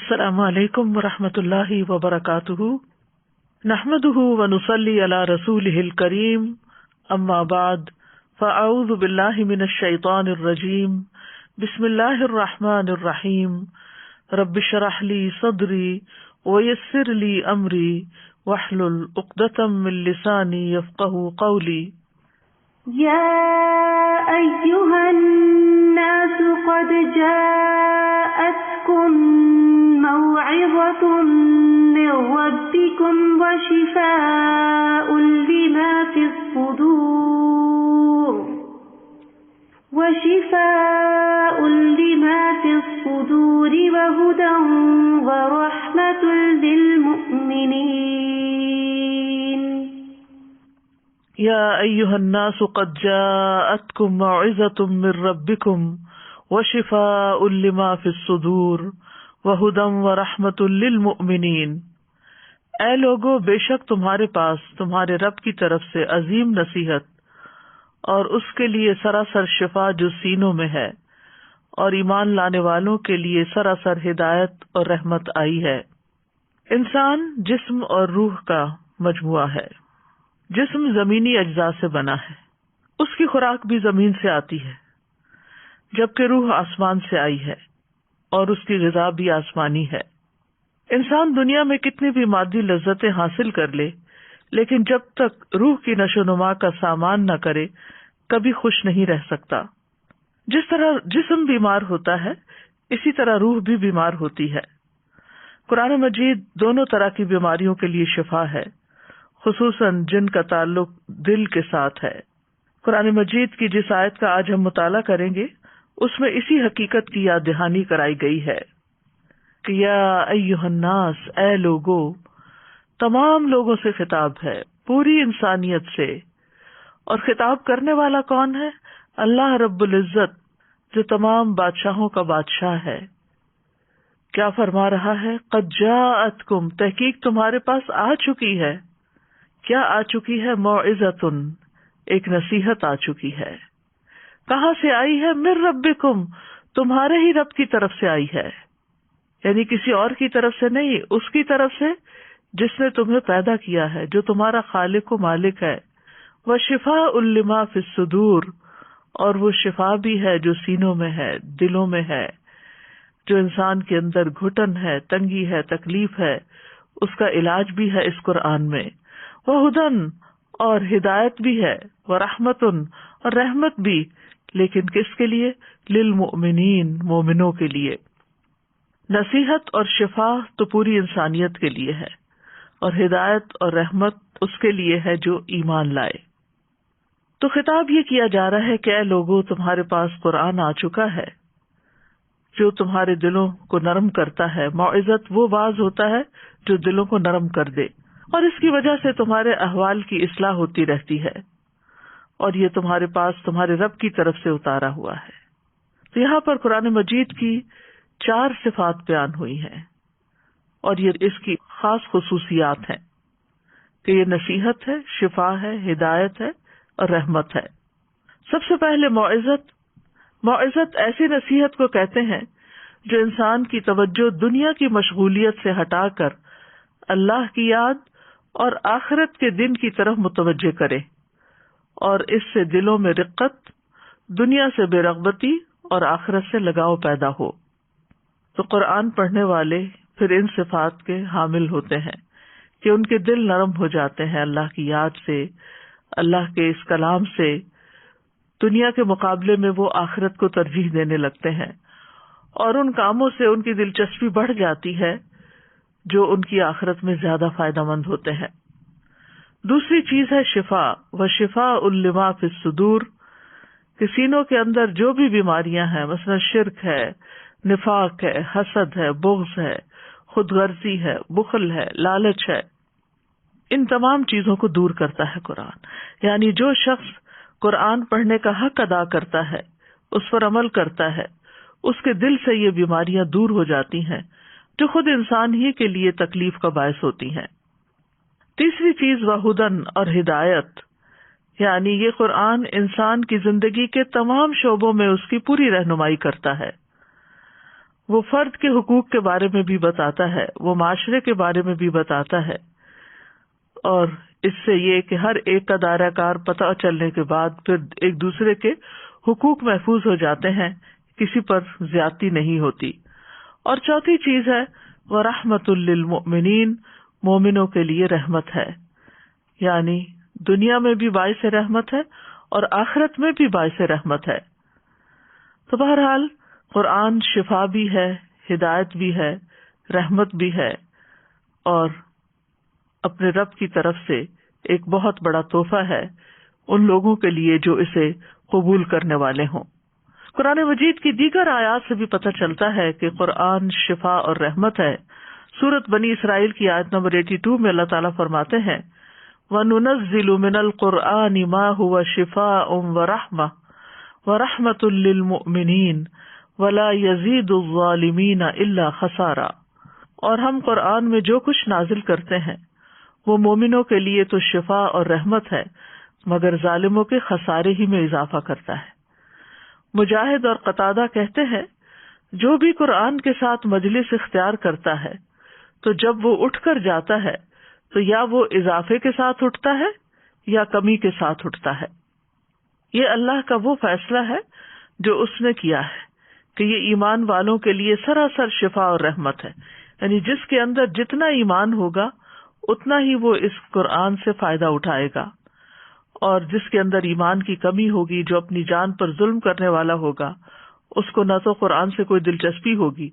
السلام علیکم ورحمۃ اللہ وبرکاتہ، نحمده ونصلی علی رسولہ الکریم، اما بعد فاعوذ باللہ من الشیطان الرجیم، بسم اللہ الرحمن الرحیم، رب اشرح لی صدری ویسر لی امری واحلل عقدۃ من لسانی یفقہوا قولی۔ یا ایھا الناس قد جاءتکم موعظة من ربكم وشفاء لما في الصدور وهدى ورحمة للمؤمنين۔ یا ایھا الناس قد جاءتکم موعظة من ربکم وشفاء لما في الصدور وَهُدًى وَرَحْمَةٌ لِّلْمُؤْمِنِينَ۔ اے لوگو، بے شک تمہارے پاس تمہارے رب کی طرف سے عظیم نصیحت اور اس کے لیے سراسر شفا جو سینوں میں ہے، اور ایمان لانے والوں کے لیے سراسر ہدایت اور رحمت آئی ہے۔ انسان جسم اور روح کا مجموعہ ہے۔ جسم زمینی اجزاء سے بنا ہے، اس کی خوراک بھی زمین سے آتی ہے، جبکہ روح آسمان سے آئی ہے اور اس کی غذا بھی آسمانی ہے۔ انسان دنیا میں کتنی بھی مادی لذتیں حاصل کر لے، لیکن جب تک روح کی نشو و نما کا سامان نہ کرے کبھی خوش نہیں رہ سکتا۔ جس طرح جسم بیمار ہوتا ہے، اسی طرح روح بھی بیمار ہوتی ہے۔ قرآن مجید دونوں طرح کی بیماریوں کے لیے شفا ہے، خصوصاً جن کا تعلق دل کے ساتھ ہے۔ قرآن مجید کی جس آیت کا آج ہم مطالعہ کریں گے، اس میں اسی حقیقت کی یاد دہانی کرائی گئی ہے کہ یا ایھا الناس، اے لوگو، تمام لوگوں سے خطاب ہے، پوری انسانیت سے۔ اور خطاب کرنے والا کون ہے؟ اللہ رب العزت، جو تمام بادشاہوں کا بادشاہ ہے۔ کیا فرما رہا ہے؟ قد جاءتکم، تحقیق تمہارے پاس آ چکی ہے۔ کیا آ چکی ہے؟ موعظۃ، ایک نصیحت آ چکی ہے۔ کہاں سے آئی ہے؟ من ربکم، تمہارے ہی رب کی طرف سے آئی ہے، یعنی کسی اور کی طرف سے نہیں، اس کی طرف سے جس نے تمہیں پیدا کیا ہے، جو تمہارا خالق و مالک ہے۔ وشفاء لما فی الصدور، اور وہ شفا بھی ہے جو سینوں میں ہے، دلوں میں ہے، جو انسان کے اندر گھٹن ہے، تنگی ہے، تکلیف ہے، اس کا علاج بھی ہے اس قرآن میں۔ وہدن، اور ہدایت بھی ہے، ورحمتن، اور رحمت بھی، لیکن کس کے لیے؟ للمؤمنین، مومنوں کے لیے۔ نصیحت اور شفا تو پوری انسانیت کے لیے ہے، اور ہدایت اور رحمت اس کے لیے ہے جو ایمان لائے۔ تو خطاب یہ کیا جا رہا ہے کہ اے لوگو، تمہارے پاس قرآن آ چکا ہے جو تمہارے دلوں کو نرم کرتا ہے۔ موعظت وہ واعظ ہوتا ہے جو دلوں کو نرم کر دے، اور اس کی وجہ سے تمہارے احوال کی اصلاح ہوتی رہتی ہے، اور یہ تمہارے پاس تمہارے رب کی طرف سے اتارا ہوا ہے۔ تو یہاں پر قرآن مجید کی 4 صفات بیان ہوئی ہیں، اور یہ اس کی خاص خصوصیات ہیں کہ یہ نصیحت ہے، شفا ہے، ہدایت ہے اور رحمت ہے۔ سب سے پہلے موعظت ایسی نصیحت کو کہتے ہیں جو انسان کی توجہ دنیا کی مشغولیت سے ہٹا کر اللہ کی یاد اور آخرت کے دن کی طرف متوجہ کرے، اور اس سے دلوں میں رقت، دنیا سے بے رغبتی اور آخرت سے لگاؤ پیدا ہو۔ تو قرآن پڑھنے والے پھر ان صفات کے حامل ہوتے ہیں کہ ان کے دل نرم ہو جاتے ہیں اللہ کی یاد سے، اللہ کے اس کلام سے۔ دنیا کے مقابلے میں وہ آخرت کو ترجیح دینے لگتے ہیں، اور ان کاموں سے ان کی دلچسپی بڑھ جاتی ہے جو ان کی آخرت میں زیادہ فائدہ مند ہوتے ہیں۔ دوسری چیز ہے شفا، وشفاء لما فی الصدور، کہ سینوں کے اندر جو بھی بیماریاں ہیں، مثلا شرک ہے، نفاق ہے، حسد ہے، بغض ہے، خود غرضی ہے، بخل ہے، لالچ ہے، ان تمام چیزوں کو دور کرتا ہے قرآن۔ یعنی جو شخص قرآن پڑھنے کا حق ادا کرتا ہے، اس پر عمل کرتا ہے، اس کے دل سے یہ بیماریاں دور ہو جاتی ہیں جو خود انسان ہی کے لیے تکلیف کا باعث ہوتی ہیں۔ تیسری چیز وہدن، اور ہدایت، یعنی یہ قرآن انسان کی زندگی کے تمام شعبوں میں اس کی پوری رہنمائی کرتا ہے، وہ فرد کے حقوق کے بارے میں بھی بتاتا ہے، وہ معاشرے کے بارے میں بھی بتاتا ہے، اور اس سے یہ کہ ہر ایک کا دائرہ کار پتہ چلنے کے بعد پھر ایک دوسرے کے حقوق محفوظ ہو جاتے ہیں، کسی پر زیادتی نہیں ہوتی۔ اور چوتھی چیز ہے وَرَحْمَةٌ لِّلْمُؤْمِنِينَ، مومنوں کے لیے رحمت ہے، یعنی دنیا میں بھی باعث رحمت ہے اور آخرت میں بھی باعث رحمت ہے۔ تو بہرحال قرآن شفا بھی ہے، ہدایت بھی ہے، رحمت بھی ہے، اور اپنے رب کی طرف سے ایک بہت بڑا تحفہ ہے ان لوگوں کے لیے جو اسے قبول کرنے والے ہوں۔ قرآن مجید کی دیگر آیات سے بھی پتہ چلتا ہے کہ قرآن شفا اور رحمت ہے۔ سورۃ بنی اسرائیل کی آیت نمبر 82 میں اللہ تعالیٰ فرماتے ہیں وَنُنَزِّلُ مِنَ الْقُرْآنِ مَا هُوَ شِفَاءٌ وَرَحْمَةٌ وَرَحْمَةٌ لِّلْمُؤْمِنِينَ وَلَا يَزِيدُ الظَّالِمِينَ إِلَّا خَسَارًا، اور ہم قرآن میں جو کچھ نازل کرتے ہیں وہ مومنوں کے لیے تو شفا اور رحمت ہے، مگر ظالموں کے خسارے ہی میں اضافہ کرتا ہے۔ مجاہد اور قتادہ کہتے ہیں جو بھی قرآن کے ساتھ مجلس اختیار کرتا ہے تو جب وہ اٹھ کر جاتا ہے تو یا وہ اضافے کے ساتھ اٹھتا ہے یا کمی کے ساتھ اٹھتا ہے۔ یہ اللہ کا وہ فیصلہ ہے جو اس نے کیا ہے کہ یہ ایمان والوں کے لیے سراسر شفا اور رحمت ہے، یعنی جس کے اندر جتنا ایمان ہوگا اتنا ہی وہ اس قرآن سے فائدہ اٹھائے گا، اور جس کے اندر ایمان کی کمی ہوگی، جو اپنی جان پر ظلم کرنے والا ہوگا، اس کو نہ تو قرآن سے کوئی دلچسپی ہوگی،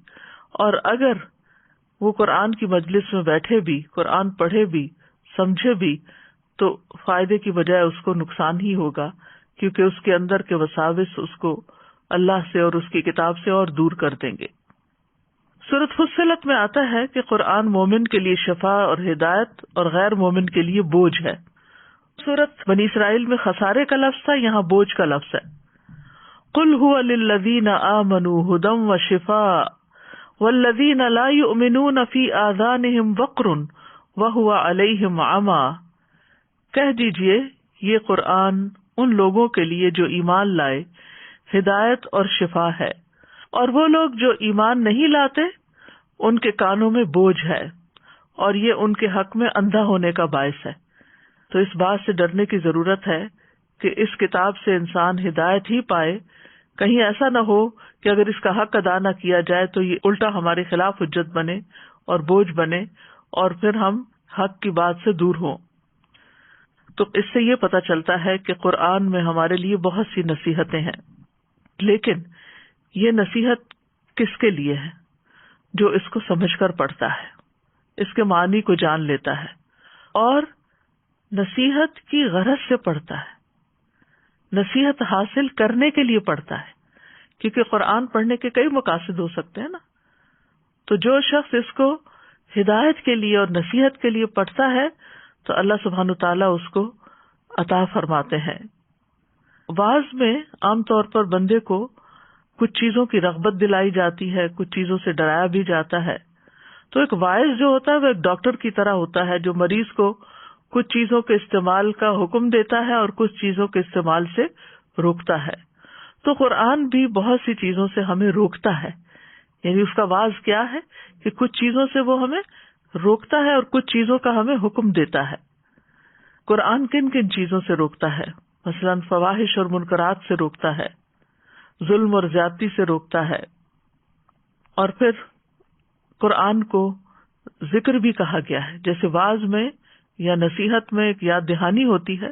اور اگر وہ قرآن کی مجلس میں بیٹھے بھی، قرآن پڑھے بھی، سمجھے بھی، تو فائدے کی بجائے اس کو نقصان ہی ہوگا، کیونکہ اس کے اندر کے وساوس اس کو اللہ سے اور اس کی کتاب سے اور دور کر دیں گے۔ سورۃ فصلت میں آتا ہے کہ قرآن مومن کے لیے شفا اور ہدایت اور غیر مومن کے لیے بوجھ ہے۔ سورۃ بنی اسرائیل میں خسارے کا لفظ تھا، یہاں بوجھ کا لفظ ہے۔ قُلْ هُوَ لِلَّذِينَ آمَنُوا هُدًى وَشِفَاءٌ وَالَّذِينَ لَا يُؤْمِنُونَ فِي آذَانِهِمْ وَقْرٌ وَهُوَ عَلَيْهِمْ عَمًى، کہہ دیجئے یہ قرآن ان لوگوں کے لیے جو ایمان لائے ہدایت اور شفا ہے، اور وہ لوگ جو ایمان نہیں لاتے ان کے کانوں میں بوجھ ہے، اور یہ ان کے حق میں اندھا ہونے کا باعث ہے۔ تو اس بات سے ڈرنے کی ضرورت ہے کہ اس کتاب سے انسان ہدایت ہی پائے، کہیں ایسا نہ ہو کہ اگر اس کا حق ادا نہ کیا جائے تو یہ الٹا ہمارے خلاف حجت بنے اور بوجھ بنے، اور پھر ہم حق کی بات سے دور ہوں۔ تو اس سے یہ پتہ چلتا ہے کہ قرآن میں ہمارے لیے بہت سی نصیحتیں ہیں، لیکن یہ نصیحت کس کے لیے ہے؟ جو اس کو سمجھ کر پڑھتا ہے، اس کے معنی کو جان لیتا ہے اور نصیحت کی غرض سے پڑھتا ہے، نصیحت حاصل کرنے کے لیے پڑھتا ہے، کیونکہ قرآن پڑھنے کے کئی مقاصد ہو سکتے ہیں نا۔ تو جو شخص اس کو ہدایت کے لیے اور نصیحت کے لیے پڑھتا ہے تو اللہ سبحانہ تعالیٰ اس کو عطا فرماتے ہیں۔ واعظ میں عام طور پر بندے کو کچھ چیزوں کی رغبت دلائی جاتی ہے، کچھ چیزوں سے ڈرایا بھی جاتا ہے۔ تو ایک واعظ جو ہوتا ہے وہ ایک ڈاکٹر کی طرح ہوتا ہے جو مریض کو کچھ چیزوں کے استعمال کا حکم دیتا ہے اور کچھ چیزوں کے استعمال سے روکتا ہے۔ تو قرآن بھی بہت سی چیزوں سے ہمیں روکتا ہے، یعنی اس کا واعظ کیا ہے کہ کچھ چیزوں سے وہ ہمیں روکتا ہے اور کچھ چیزوں کا ہمیں حکم دیتا ہے۔ قرآن کن کن چیزوں سے روکتا ہے؟ مثلاً فواحش اور منکرات سے روکتا ہے، ظلم اور زیادتی سے روکتا ہے، اور پھر قرآن کو ذکر بھی کہا گیا ہے۔ جیسے واعظ میں یا نصیحت میں ایک یاد دہانی ہوتی ہے،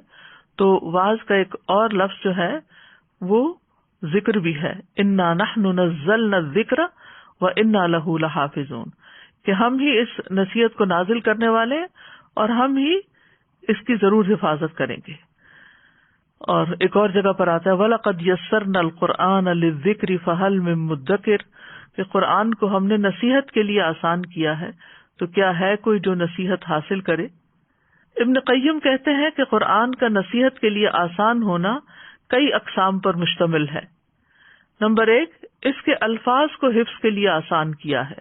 تو واعظ کا ایک اور لفظ جو ہے وہ ذکر بھی ہے، انا نحن نزلنا الذکر وانا لہ لحافظون، کہ ہم ہی اس نصیحت کو نازل کرنے والے ہیں اور ہم ہی اس کی ضرور حفاظت کریں گے۔ اور ایک اور جگہ پر آتا ہے وَلَقَدْ يَسَّرْنَا الْقُرْآنَ لِلذِّكْرِ فَهَلْ مِن مُدَّكِرٍ، کہ قرآن کو ہم نے نصیحت کے لیے آسان کیا ہے، تو کیا ہے کوئی جو نصیحت حاصل کرے؟ ابن قیم کہتے ہیں کہ قرآن کا نصیحت کے لیے آسان ہونا کئی اقسام پر مشتمل ہے۔ نمبر 1، اس کے الفاظ کو حفظ کے لیے آسان کیا ہے۔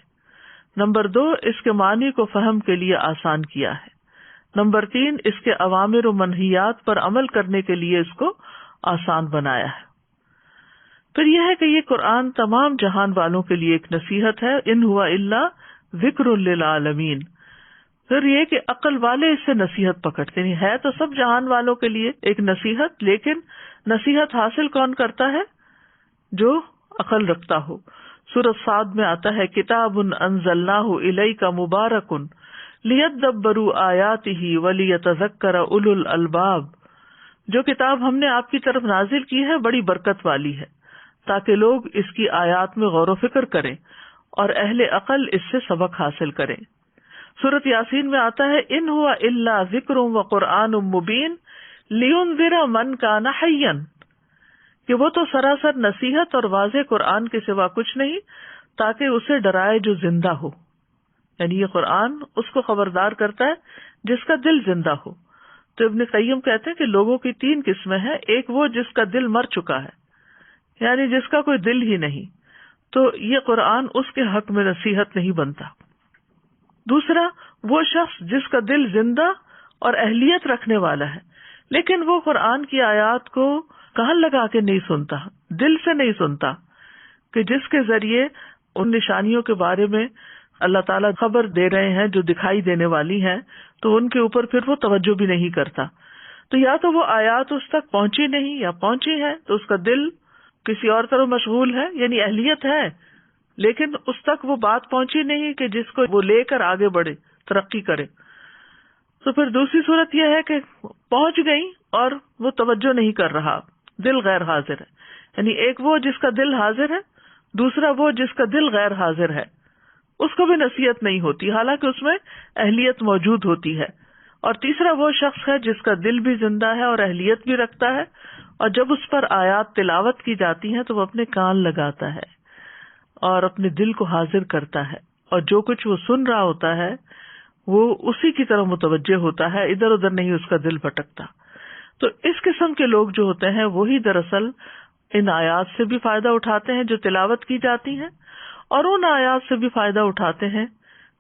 نمبر 2، اس کے معنی کو فہم کے لیے آسان کیا ہے۔ نمبر 3، اس کے اوامر و منہیات پر عمل کرنے کے لیے اس کو آسان بنایا ہے۔ پھر یہ ہے کہ یہ قرآن تمام جہان والوں کے لیے ایک نصیحت ہے، ان ہوا الا ذکر للعالمین. پھر یہ کہ عقل والے اس سے نصیحت پکڑتے ہیں، ہے تو سب جہان والوں کے لیے ایک نصیحت، لیکن نصیحت حاصل کون کرتا ہے؟ جو عقل رکھتا ہو. سورۃ صاد میں آتا ہے کتاب انزلناہ الیک مبارک لیدبروا آیاتہ ولیتذکر اولو الالباب. جو کتاب ہم نے آپ کی طرف نازل کی ہے بڑی برکت والی ہے تاکہ لوگ اس کی آیات میں غور و فکر کریں اور اہل عقل اس سے سبق حاصل کریں. سورۃ یاسین میں آتا ہے ان ہوا الا ذکر وقرآن مبین لینذر من کان حیا، کہ وہ تو سراسر نصیحت اور واضح قرآن کے سوا کچھ نہیں تاکہ اسے ڈرائے جو زندہ ہو. یعنی یہ قرآن اس کو خبردار کرتا ہے جس کا دل زندہ ہو. تو ابن قیم کہتے ہیں کہ لوگوں کی 3 قسمیں ہیں. ایک وہ جس کا دل مر چکا ہے، یعنی جس کا کوئی دل ہی نہیں، تو یہ قرآن اس کے حق میں نصیحت نہیں بنتا. دوسرا وہ شخص جس کا دل زندہ اور اہلیت رکھنے والا ہے، لیکن وہ قرآن کی آیات کو کان لگا کے نہیں سنتا، دل سے نہیں سنتا، کہ جس کے ذریعے ان نشانیوں کے بارے میں اللہ تعالیٰ خبر دے رہے ہیں جو دکھائی دینے والی ہیں، تو ان کے اوپر پھر وہ توجہ بھی نہیں کرتا. تو یا تو وہ آیات اس تک پہنچی نہیں یا پہنچی ہے تو اس کا دل کسی اور طرف مشغول ہے، یعنی اہلیت ہے لیکن اس تک وہ بات پہنچی نہیں کہ جس کو وہ لے کر آگے بڑھے، ترقی کرے. تو پھر دوسری صورت یہ ہے کہ پہنچ گئی اور وہ توجہ نہیں کر رہا، دل غیر حاضر ہے. یعنی ایک وہ جس کا دل حاضر ہے، دوسرا وہ جس کا دل غیر حاضر ہے، اس کو بھی نصیحت نہیں ہوتی حالانکہ اس میں اہلیت موجود ہوتی ہے. اور تیسرا وہ شخص ہے جس کا دل بھی زندہ ہے اور اہلیت بھی رکھتا ہے، اور جب اس پر آیات تلاوت کی جاتی ہیں تو وہ اپنے کان لگاتا ہے اور اپنے دل کو حاضر کرتا ہے، اور جو کچھ وہ سن رہا ہوتا ہے وہ اسی کی طرف متوجہ ہوتا ہے، ادھر ادھر نہیں اس کا دل بھٹکتا. تو اس قسم کے لوگ جو ہوتے ہیں وہی دراصل ان آیات سے بھی فائدہ اٹھاتے ہیں جو تلاوت کی جاتی ہیں، اور ان آیات سے بھی فائدہ اٹھاتے ہیں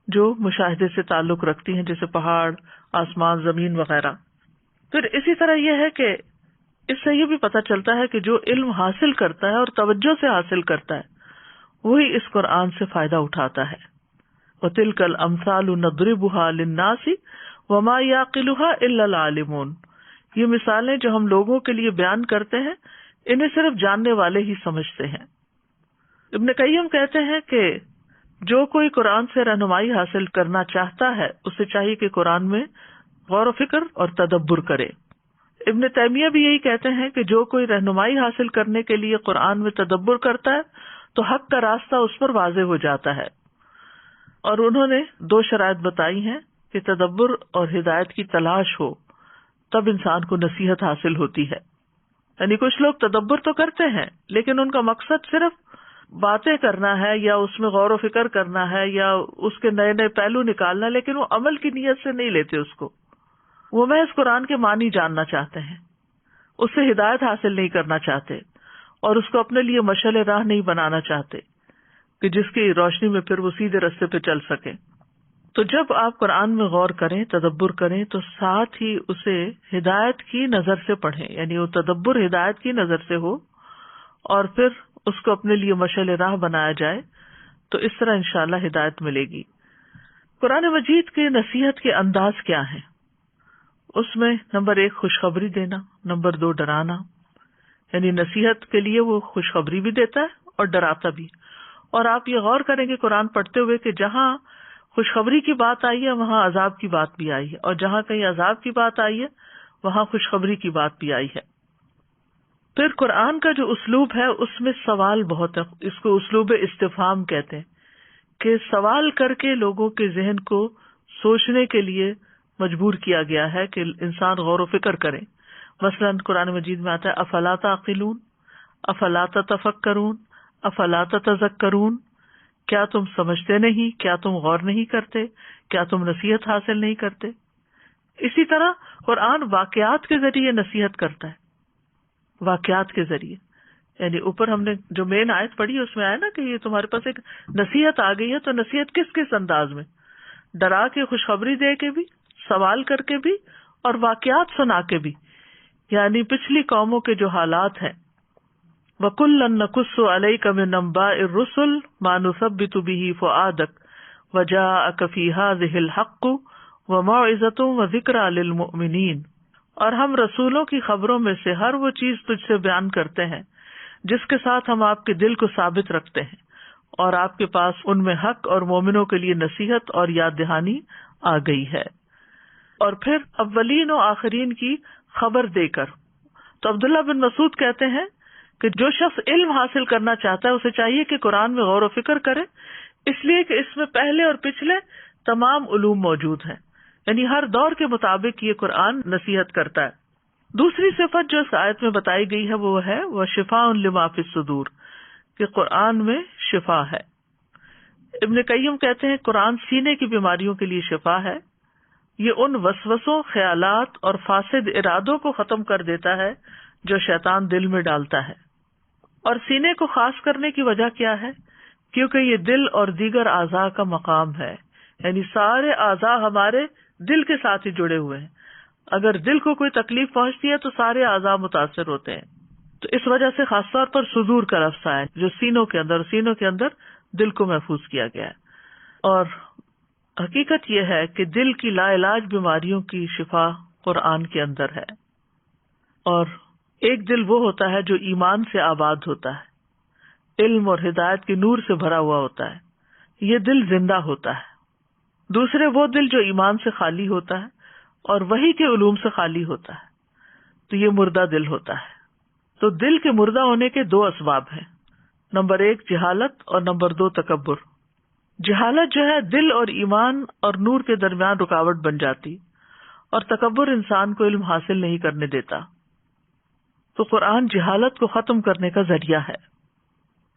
جو مشاہدے سے تعلق رکھتی ہیں، جیسے پہاڑ، آسمان، زمین وغیرہ. پھر اسی طرح یہ ہے کہ اس سے یہ بھی پتہ چلتا ہے کہ جو علم حاصل کرتا ہے اور توجہ سے حاصل کرتا ہے وہی اس قرآن سے فائدہ اٹھاتا ہے. وَتِلْكَ الْأَمْثَالُ نَضْرِبُهَا لِلنَّاسِ وَمَا يَعْقِلُهَا إِلَّا الْعَالِمُونَ. یہ مثالیں جو ہم لوگوں کے لیے بیان کرتے ہیں انہیں صرف جاننے والے ہی سمجھتے ہیں. ابن قیم کہتے ہیں کہ جو کوئی قرآن سے رہنمائی حاصل کرنا چاہتا ہے اسے چاہیے کہ قرآن میں غور و فکر اور تدبر کرے. ابن تیمیہ بھی یہی کہتے ہیں کہ جو کوئی رہنمائی حاصل کرنے کے لیے قرآن میں تدبر کرتا ہے تو حق کا راستہ اس پر واضح ہو جاتا ہے. اور انہوں نے 2 شرائط بتائی ہیں کہ تدبر اور ہدایت کی تلاش ہو تب انسان کو نصیحت حاصل ہوتی ہے. یعنی کچھ لوگ تدبر تو کرتے ہیں لیکن ان کا مقصد صرف باتیں کرنا ہے یا اس میں غور و فکر کرنا ہے یا اس کے نئے نئے پہلو نکالنا، لیکن وہ عمل کی نیت سے نہیں لیتے اس کو. وہ محض قرآن کے معنی جاننا چاہتے ہیں، اس سے ہدایت حاصل نہیں کرنا چاہتے اور اس کو اپنے لیے مشعل راہ نہیں بنانا چاہتے کہ جس کی روشنی میں پھر وہ سیدھے راستے پہ چل سکیں. تو جب آپ قرآن میں غور کریں، تدبر کریں، تو ساتھ ہی اسے ہدایت کی نظر سے پڑھیں، یعنی وہ تدبر ہدایت کی نظر سے ہو اور پھر اس کو اپنے لیے مشعل راہ بنایا جائے، تو اس طرح انشاءاللہ ہدایت ملے گی. قرآن مجید کے نصیحت کے انداز کیا ہیں؟ اس میں نمبر 1 خوشخبری دینا، نمبر 2 ڈرانا. یعنی نصیحت کے لیے وہ خوشخبری بھی دیتا ہے اور ڈراتا بھی. اور آپ یہ غور کریں گے قرآن پڑھتے ہوئے کہ جہاں خوشخبری کی بات آئی ہے وہاں عذاب کی بات بھی آئی ہے، اور جہاں کہیں عذاب کی بات آئی ہے وہاں خوشخبری کی بات بھی آئی ہے. پھر قرآن کا جو اسلوب ہے اس میں سوال بہت ہے، اس کو اسلوب استفہام کہتے ہیں، کہ سوال کر کے لوگوں کے ذہن کو سوچنے کے لیے مجبور کیا گیا ہے کہ انسان غور و فکر کرے. مثلا قرآن مجید میں آتا ہے افلا تعقلون، افلا تتفکرون، افلا تتذکرون. کیا تم سمجھتے نہیں؟ کیا تم غور نہیں کرتے؟ کیا تم نصیحت حاصل نہیں کرتے؟ اسی طرح قرآن واقعات کے ذریعے نصیحت کرتا ہے، واقعات کے ذریعے. یعنی اوپر ہم نے جو مین آیت پڑھی اس میں آیا نا کہ یہ تمہارے پاس ایک نصیحت آ گئی ہے، تو نصیحت کس کس انداز میں؟ ڈرا کے، خوشخبری دے کے بھی، سوال کر کے بھی، اور واقعات سنا کے بھی. یعنی پچھلی قوموں کے جو حالات ہیں وَكُلًّا نَّقُصُّ عَلَيْكَ مِنْ أَنبَاءِ الرُّسُلِ مَا نُثَبِّتُ بِهِ فُؤَادَكَ وَجَاءَكَ فِي هَٰذِهِ الْحَقُّ وَمَوْعِظَةٌ وَذِكْرَىٰ لِلْمُؤْمِنِينَ، اور ہم رسولوں کی خبروں میں سے ہر وہ چیز تجھ سے بیان کرتے ہیں جس کے ساتھ ہم آپ کے دل کو ثابت رکھتے ہیں، اور آپ کے پاس ان میں حق اور مومنوں کے لیے نصیحت اور یاد دہانی آ گئی ہے۔ اور پھر اولین و آخرین کی خبر دے کر، تو عبداللہ بن مسعود کہتے ہیں کہ جو شخص علم حاصل کرنا چاہتا ہے اسے چاہیے کہ قرآن میں غور و فکر کرے، اس لیے کہ اس میں پہلے اور پچھلے تمام علوم موجود ہیں، یعنی ہر دور کے مطابق یہ قرآن نصیحت کرتا ہے۔ دوسری صفت جو اس آیت میں بتائی گئی ہے وہ ہے وَشِفَاءٌ لِمَا فِی الصُّدُورِ، کہ قرآن میں شفا ہے۔ ابن قیم کہتے ہیں قرآن سینے کی بیماریوں کے لیے شفا ہے، یہ ان وسوسوں، خیالات اور فاسد ارادوں کو ختم کر دیتا ہے جو شیطان دل میں ڈالتا ہے۔ اور سینے کو خاص کرنے کی وجہ کیا ہے؟ کیونکہ یہ دل اور دیگر اعضاء کا مقام ہے، یعنی سارے اعضاء ہمارے دل کے ساتھ ہی جڑے ہوئے ہیں، اگر دل کو کوئی تکلیف پہنچتی ہے تو سارے اعضاء متاثر ہوتے ہیں۔ تو اس وجہ سے خاص طور پر صدور کا لفظ آیا جو سینوں کے اندر دل کو محفوظ کیا گیا ہے۔ اور حقیقت یہ ہے کہ دل کی لا علاج بیماریوں کی شفا قرآن کے اندر ہے۔ اور ایک دل وہ ہوتا ہے جو ایمان سے آباد ہوتا ہے، علم اور ہدایت کے نور سے بھرا ہوا ہوتا ہے، یہ دل زندہ ہوتا ہے۔ دوسرے وہ دل جو ایمان سے خالی ہوتا ہے اور وحی کے علوم سے خالی ہوتا ہے، تو یہ مردہ دل ہوتا ہے۔ تو دل کے مردہ ہونے کے دو اسباب ہیں، نمبر 1 جہالت اور نمبر 2 تکبر۔ جہالت جو ہے دل اور ایمان اور نور کے درمیان رکاوٹ بن جاتی، اور تکبر انسان کو علم حاصل نہیں کرنے دیتا۔ تو قرآن جہالت کو ختم کرنے کا ذریعہ ہے۔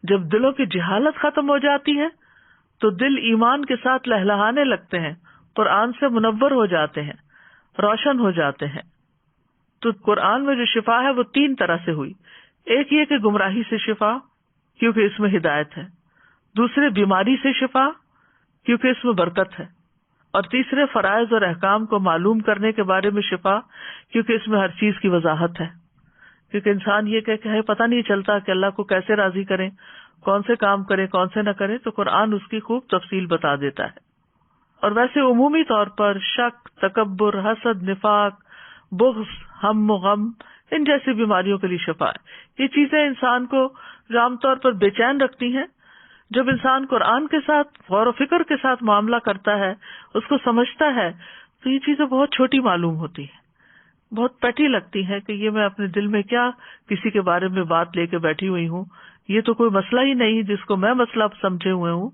جب دلوں کی جہالت ختم ہو جاتی ہے تو دل ایمان کے ساتھ لہلہانے لگتے ہیں، قرآن سے منور ہو جاتے ہیں، روشن ہو جاتے ہیں۔ تو قرآن میں جو شفا ہے وہ 3 طرح سے ہوئی۔ ایک یہ کہ گمراہی سے شفا کیونکہ اس میں ہدایت ہے، دوسرے بیماری سے شفا کیونکہ اس میں برکت ہے، اور تیسرے فرائض اور احکام کو معلوم کرنے کے بارے میں شفا کیونکہ اس میں ہر چیز کی وضاحت ہے۔ کیونکہ انسان یہ کہ پتہ نہیں چلتا کہ اللہ کو کیسے راضی کریں، کون سے کام کریں کون سے نہ کریں، تو قرآن اس کی خوب تفصیل بتا دیتا ہے۔ اور ویسے عمومی طور پر شک، تکبر، حسد، نفاق، بغض، ہم و غم، ان جیسی بیماریوں کے لیے شفا ہے۔ یہ چیزیں انسان کو جو عام طور پر بے چین رکھتی ہیں، جب انسان قرآن کے ساتھ غور و فکر کے ساتھ معاملہ کرتا ہے، اس کو سمجھتا ہے، تو یہ چیزیں بہت چھوٹی معلوم ہوتی ہیں، بہت پیٹی لگتی ہیں کہ یہ میں اپنے دل میں کیا کسی کے بارے میں بات لے کے بیٹھی ہوئی ہوں، یہ تو کوئی مسئلہ ہی نہیں جس کو میں مسئلہ سمجھے ہوئے ہوں،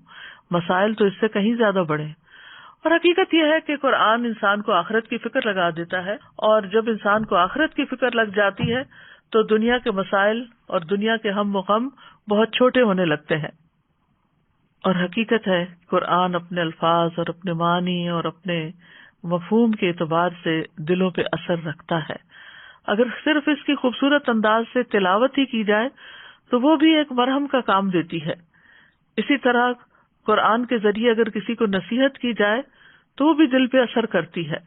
مسائل تو اس سے کہیں زیادہ بڑے ہیں۔ اور حقیقت یہ ہے کہ قرآن انسان کو آخرت کی فکر لگا دیتا ہے، اور جب انسان کو آخرت کی فکر لگ جاتی ہے تو دنیا کے مسائل اور دنیا کے ہم و غم بہت چھوٹے ہونے لگتے ہیں۔ اور حقیقت ہے قرآن اپنے الفاظ اور اپنے معنی اور اپنے مفہوم کے اعتبار سے دلوں پہ اثر رکھتا ہے۔ اگر صرف اس کی خوبصورت انداز سے تلاوت ہی کی جائے تو وہ بھی ایک مرہم کا کام دیتی ہے۔ اسی طرح قرآن کے ذریعے اگر کسی کو نصیحت کی جائے تو وہ بھی دل پہ اثر کرتی ہے۔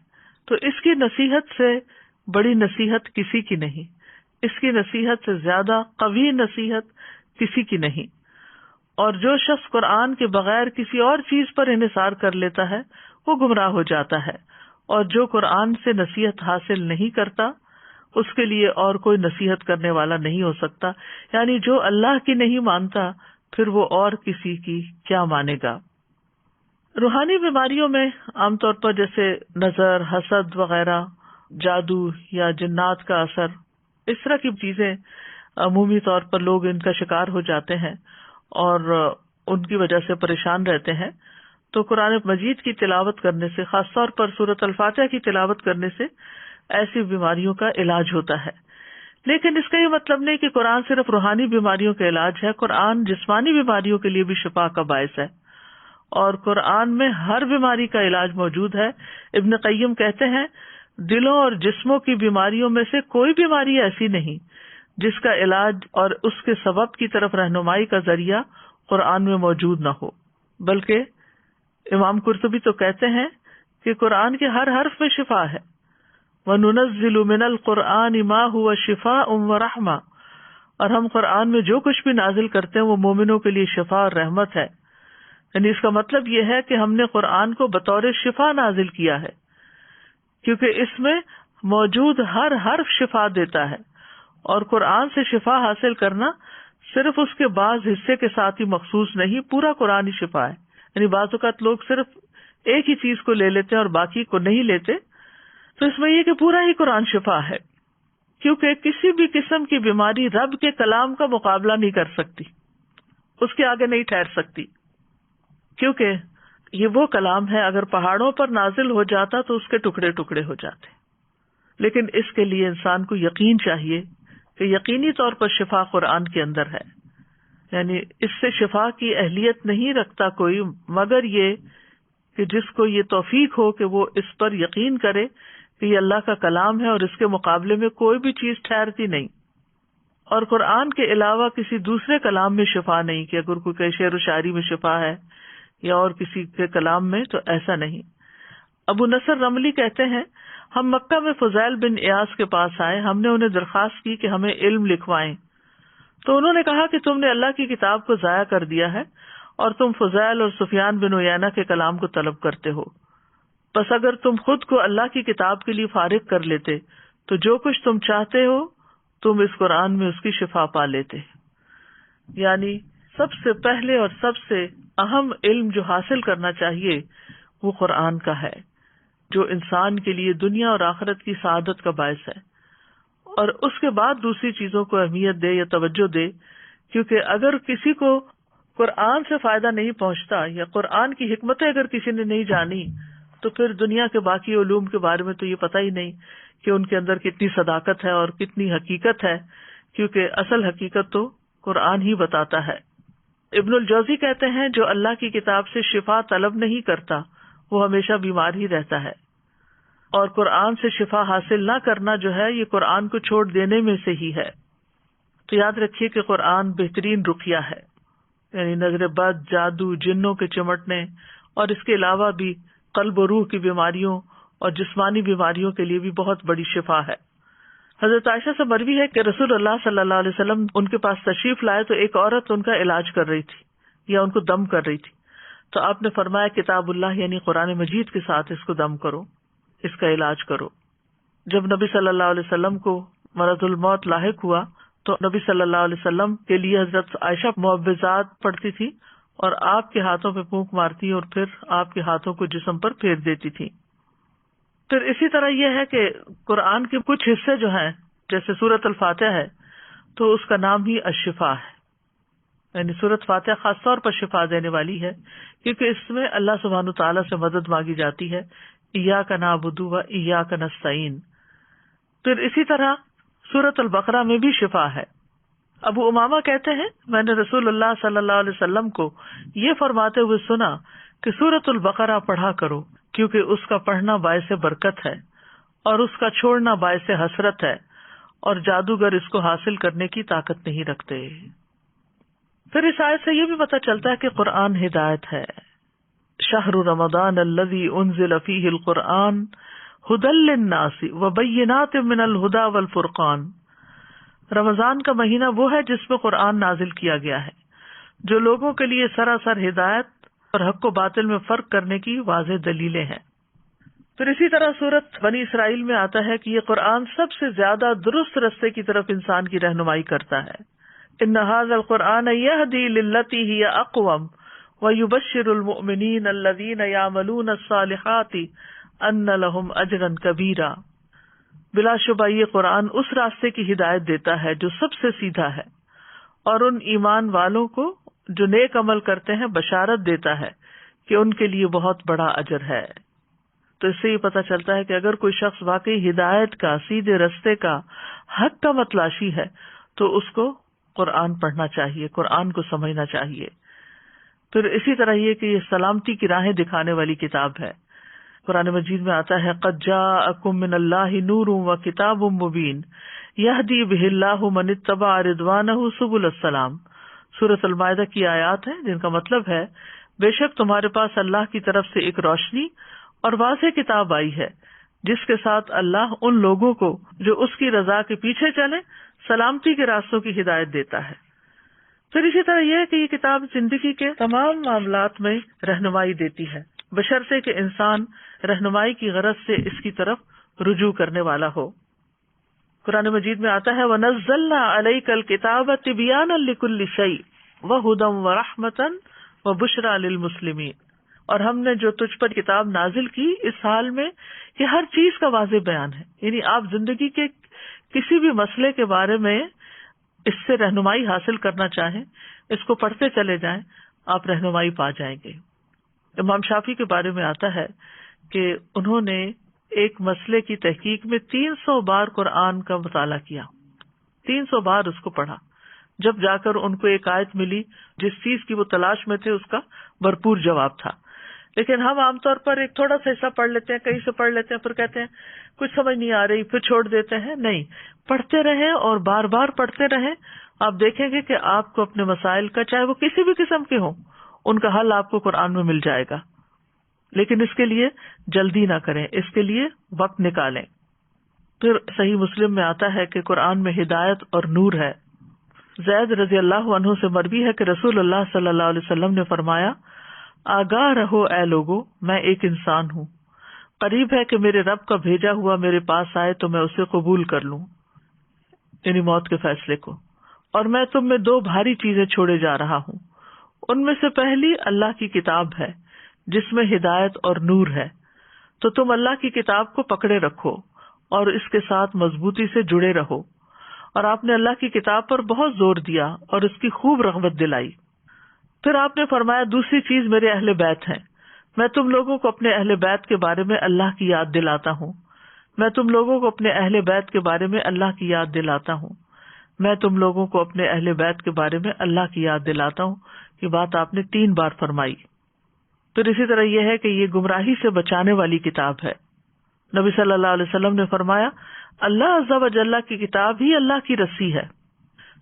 تو اس کی نصیحت سے بڑی نصیحت کسی کی نہیں، اس کی نصیحت سے زیادہ قوی نصیحت کسی کی نہیں۔ اور جو شخص قرآن کے بغیر کسی اور چیز پر انحصار کر لیتا ہے وہ گمراہ ہو جاتا ہے، اور جو قرآن سے نصیحت حاصل نہیں کرتا اس کے لیے اور کوئی نصیحت کرنے والا نہیں ہو سکتا، یعنی جو اللہ کی نہیں مانتا پھر وہ اور کسی کی کیا مانے گا۔ روحانی بیماریوں میں عام طور پر جیسے نظر، حسد وغیرہ، جادو یا جنات کا اثر، اس طرح کی چیزیں عمومی طور پر لوگ ان کا شکار ہو جاتے ہیں اور ان کی وجہ سے پریشان رہتے ہیں۔ تو قرآن مجید کی تلاوت کرنے سے، خاص طور پر سورۃ الفاتحہ کی تلاوت کرنے سے ایسی بیماریوں کا علاج ہوتا ہے۔ لیکن اس کا یہ مطلب نہیں کہ قرآن صرف روحانی بیماریوں کا علاج ہے، قرآن جسمانی بیماریوں کے لیے بھی شفا کا باعث ہے، اور قرآن میں ہر بیماری کا علاج موجود ہے۔ ابن قیم کہتے ہیں دلوں اور جسموں کی بیماریوں میں سے کوئی بیماری ایسی نہیں جس کا علاج اور اس کے سبب کی طرف رہنمائی کا ذریعہ قرآن میں موجود نہ ہو، بلکہ امام قرطبی تو کہتے ہیں کہ قرآن کے ہر حرف میں شفا ہے۔ وَنُنَزِّلُ مِنَ الْقُرْآنِ مَا هُوَ شِفَاءٌ وَرَحْمَةٌ، اور ہم قرآن میں جو کچھ بھی نازل کرتے ہیں وہ مومنوں کے لیے شفا اور رحمت ہے. یعنی اس کا مطلب یہ ہے کہ ہم نے قرآن کو بطور شفا نازل کیا ہے، کیونکہ اس میں موجود ہر حرف شفا دیتا ہے، اور قرآن سے شفا حاصل کرنا صرف اس کے بعض حصے کے ساتھ ہی مخصوص نہیں، پورا قرآن ہی شفا ہے. یعنی بعض اوقات لوگ صرف ایک ہی چیز کو لے لیتے ہیں اور باقی کو نہیں لیتے، تو اس میں یہ کہ پورا ہی قرآن شفا ہے، کیونکہ کسی بھی قسم کی بیماری رب کے کلام کا مقابلہ نہیں کر سکتی، اس کے آگے نہیں ٹھہر سکتی، کیونکہ یہ وہ کلام ہے اگر پہاڑوں پر نازل ہو جاتا تو اس کے ٹکڑے ٹکڑے ہو جاتے. لیکن اس کے لیے انسان کو یقین چاہیے کہ یقینی طور پر شفا قرآن کے اندر ہے. یعنی اس سے شفا کی اہلیت نہیں رکھتا کوئی مگر یہ کہ جس کو یہ توفیق ہو کہ وہ اس پر یقین کرے کہ یہ اللہ کا کلام ہے اور اس کے مقابلے میں کوئی بھی چیز ٹھہرتی نہیں. اور قرآن کے علاوہ کسی دوسرے کلام میں شفا نہیں، کہ اگر کوئی شعر و شاعری میں شفا ہے یا اور کسی کے کلام میں، تو ایسا نہیں. ابو نصر رملی کہتے ہیں ہم مکہ میں فضیل بن ایاس کے پاس آئے، ہم نے انہیں درخواست کی کہ ہمیں علم لکھوائیں، تو انہوں نے کہا کہ تم نے اللہ کی کتاب کو ضائع کر دیا ہے اور تم فضیل اور سفیان بن عیینہ کے کلام کو طلب کرتے ہو. بس اگر تم خود کو اللہ کی کتاب کے لیے فارغ کر لیتے تو جو کچھ تم چاہتے ہو تم اس قرآن میں اس کی شفا پا لیتے. یعنی سب سے پہلے اور سب سے اہم علم جو حاصل کرنا چاہیے وہ قرآن کا ہے، جو انسان کے لیے دنیا اور آخرت کی سعادت کا باعث ہے، اور اس کے بعد دوسری چیزوں کو اہمیت دے یا توجہ دے. کیونکہ اگر کسی کو قرآن سے فائدہ نہیں پہنچتا یا قرآن کی حکمتیں اگر کسی نے نہیں جانی تو پھر دنیا کے باقی علوم کے بارے میں تو یہ پتہ ہی نہیں کہ ان کے اندر کتنی صداقت ہے اور کتنی حقیقت ہے، کیونکہ اصل حقیقت تو قرآن ہی بتاتا ہے. ابن الجوزی کہتے ہیں جو اللہ کی کتاب سے شفا طلب نہیں کرتا وہ ہمیشہ بیمار ہی رہتا ہے، اور قرآن سے شفا حاصل نہ کرنا جو ہے یہ قرآن کو چھوڑ دینے میں سے ہی ہے. تو یاد رکھیے کہ قرآن بہترین رقیہ ہے، یعنی نظر بد، جادو، جنوں کے چمٹنے اور اس کے علاوہ بھی قلب و روح کی بیماریوں اور جسمانی بیماریوں کے لیے بھی بہت بڑی شفا ہے. حضرت عائشہ سے مروی ہے کہ رسول اللہ صلی اللہ علیہ وسلم ان کے پاس تشریف لائے تو ایک عورت ان کا علاج کر رہی تھی یا ان کو دم کر رہی تھی، تو آپ نے فرمایا کتاب اللہ یعنی قرآن مجید کے ساتھ اس کو دم کرو، اس کا علاج کرو. جب نبی صلی اللہ علیہ وسلم کو مرض الموت لاحق ہوا تو نبی صلی اللہ علیہ وسلم کے لیے حضرت عائشہ معوذات پڑھتی تھی اور آپ کے ہاتھوں پہ پھونک مارتی اور پھر آپ کے ہاتھوں کو جسم پر پھیر دیتی تھی. پھر اسی طرح یہ ہے کہ قرآن کے کچھ حصے جو ہیں جیسے سورۃ الفاتحہ ہے تو اس کا نام ہی الشفا ہے، یعنی سورۃ فاتحہ خاص طور پر شفا دینے والی ہے کیونکہ اس میں اللہ سبحانہ تعالیٰ سے مدد مانگی جاتی ہے، ایاک نعبد و ایاک نستعین. پھر اسی طرح سورۃ البقرہ میں بھی شفا ہے. ابو امامہ کہتے ہیں میں نے رسول اللہ صلی اللہ علیہ وسلم کو یہ فرماتے ہوئے سنا کہ سورۃ البقرہ پڑھا کرو کیونکہ اس کا پڑھنا باعث برکت ہے اور اس کا چھوڑنا باعث حسرت ہے، اور جادوگر اس کو حاصل کرنے کی طاقت نہیں رکھتے. پھر اس آیت سے یہ بھی پتہ چلتا ہے کہ قرآن ہدایت ہے. شہر رمضان الذی انزل فیہ القرآن ھدی للناس وبینات من الھدی والفرقان. رمضان کا مہینہ وہ ہے جس میں قرآن نازل کیا گیا ہے جو لوگوں کے لیے سراسر ہدایت اور حق و باطل میں فرق کرنے کی واضح دلیلیں ہیں. پھر اسی طرح سورۃ بنی اسرائیل میں آتا ہے کہ یہ قرآن سب سے زیادہ درست رستے کی طرف انسان کی رہنمائی کرتا ہے. ان ھذا القرآن یہدی للتی ہی اقوم ویبشر المؤمنین الذین یعملون الصالحات ان لہم اجرا کبیرا. بلا شبہ یہ قرآن اس راستے کی ہدایت دیتا ہے جو سب سے سیدھا ہے، اور ان ایمان والوں کو جو نیک عمل کرتے ہیں بشارت دیتا ہے کہ ان کے لیے بہت بڑا اجر ہے. تو اس سے یہ پتہ چلتا ہے کہ اگر کوئی شخص واقعی ہدایت کا، سیدھے رستے کا، حق کا متلاشی ہے تو اس کو قرآن پڑھنا چاہیے، قرآن کو سمجھنا چاہیے. پھر اسی طرح یہ کہ یہ سلامتی کی راہیں دکھانے والی کتاب ہے. قرآن مجید میں آتا ہے قد جاءکم من اللہ نور و کتاب مبین یہدی بہ اللہ من اتبع رضوانہ سبل السلام. سورۃ المائدہ کی آیات ہیں جن کا مطلب ہے بے شک تمہارے پاس اللہ کی طرف سے ایک روشنی اور واضح کتاب آئی ہے جس کے ساتھ اللہ ان لوگوں کو جو اس کی رضا کے پیچھے چلے سلامتی کے راستوں کی ہدایت دیتا ہے۔ پھر اسی طرح یہ ہے کہ یہ کتاب زندگی کے تمام معاملات میں رہنمائی دیتی ہے، بشرطے کہ انسان رہنمائی کی غرض سے اس کی طرف رجوع کرنے والا ہو۔ قرآن مجید میں آتا ہے وَنَزَّلْنَا عَلَيْكَ الْكِتَابَ تِبْيَانًا لِكُلِّ شَيْءٍ وَهُدًى وَرَحْمَةً وَبُشْرَى لِلْمُسْلِمِينَ، اور ہم نے جو تجھ پر کتاب نازل کی اس حال میں کہ ہر چیز کا واضح بیان ہے، یعنی آپ زندگی کے کسی بھی مسئلے کے بارے میں اس سے رہنمائی حاصل کرنا چاہیں، اس کو پڑھتے چلے جائیں، آپ رہنمائی پا جائیں گے۔ امام شافعی کے بارے میں آتا ہے کہ انہوں نے ایک مسئلے کی تحقیق میں 300 بار قرآن کا مطالعہ کیا، 300 بار اس کو پڑھا، جب جا کر ان کو ایک آیت ملی جس چیز کی وہ تلاش میں تھے اس کا بھرپور جواب تھا۔ لیکن ہم عام طور پر ایک تھوڑا سا حصہ پڑھ لیتے ہیں، کہیں سے پڑھ لیتے ہیں، پھر کہتے ہیں کچھ سمجھ نہیں آ رہی، پھر چھوڑ دیتے ہیں۔ نہیں، پڑھتے رہیں اور بار بار پڑھتے رہیں، آپ دیکھیں گے کہ آپ کو اپنے مسائل کا، چاہے وہ کسی بھی قسم کے ہوں، ان کا حل آپ کو قرآن میں مل جائے گا۔ لیکن اس کے لیے جلدی نہ کریں، اس کے لیے وقت نکالیں۔ پھر صحیح مسلم میں آتا ہے کہ قرآن میں ہدایت اور نور ہے۔ زید رضی اللہ عنہ سے مروی ہے کہ رسول اللہ صلی اللہ علیہ وسلم نے فرمایا آگاہ رہو اے لوگو، میں ایک انسان ہوں، قریب ہے کہ میرے رب کا بھیجا ہوا میرے پاس آئے تو میں اسے قبول کر لوں، یعنی موت کے فیصلے کو، اور میں تم میں 2 بھاری چیزیں چھوڑے جا رہا ہوں، ان میں سے پہلی اللہ کی کتاب ہے جس میں ہدایت اور نور ہے، تو تم اللہ کی کتاب کو پکڑے رکھو اور اس کے ساتھ مضبوطی سے جڑے رہو۔ اور آپ نے اللہ کی کتاب پر بہت زور دیا اور اس کی خوب رغبت دلائی۔ پھر آپ نے فرمایا دوسری چیز میرے اہل بیت ہیں، میں تم لوگوں کو اپنے اہل بیت کے بارے میں اللہ کی یاد دلاتا ہوں، میں تم لوگوں کو اپنے اہل بیت کے بارے میں اللہ کی یاد دلاتا ہوں، میں تم لوگوں کو اپنے اہل بیت کے بارے میں اللہ کی یاد دلاتا ہوں۔ یہ بات آپ نے 3 بار فرمائی۔ پھر اسی طرح یہ ہے کہ یہ گمراہی سے بچانے والی کتاب ہے۔ نبی صلی اللہ علیہ وسلم نے فرمایا اللہ عز و جل کی کتاب ہی اللہ کی رسی ہے،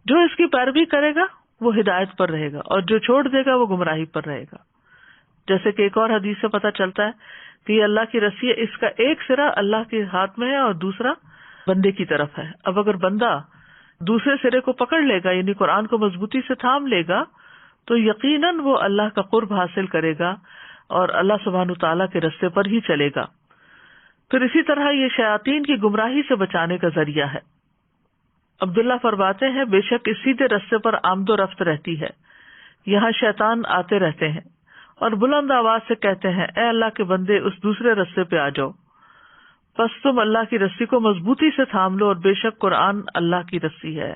جو اس کی پیروی کرے گا وہ ہدایت پر رہے گا اور جو چھوڑ دے گا وہ گمراہی پر رہے گا۔ جیسے کہ ایک اور حدیث سے پتہ چلتا ہے کہ یہ اللہ کی رسی ہے، اس کا ایک سرا اللہ کے ہاتھ میں ہے اور دوسرا بندے کی طرف ہے۔ اب اگر بندہ دوسرے سرے کو پکڑ لے گا، یعنی قرآن کو مضبوطی سے تھام لے گا، تو یقیناً وہ اللہ کا قرب حاصل کرے گا اور اللہ سبحانہ تعالیٰ کے رستے پر ہی چلے گا۔ پھر اسی طرح یہ شیاطین کی گمراہی سے بچانے کا ذریعہ ہے۔ عبداللہ فرماتے ہیں بے شک اس سیدھے رستے پر آمد و رفت رہتی ہے، یہاں شیطان آتے رہتے ہیں اور بلند آواز سے کہتے ہیں اے اللہ کے بندے اس دوسرے رستے پہ آ جاؤ، پس تم اللہ کی رسی کو مضبوطی سے تھام لو اور بے شک قرآن اللہ کی رسی ہے۔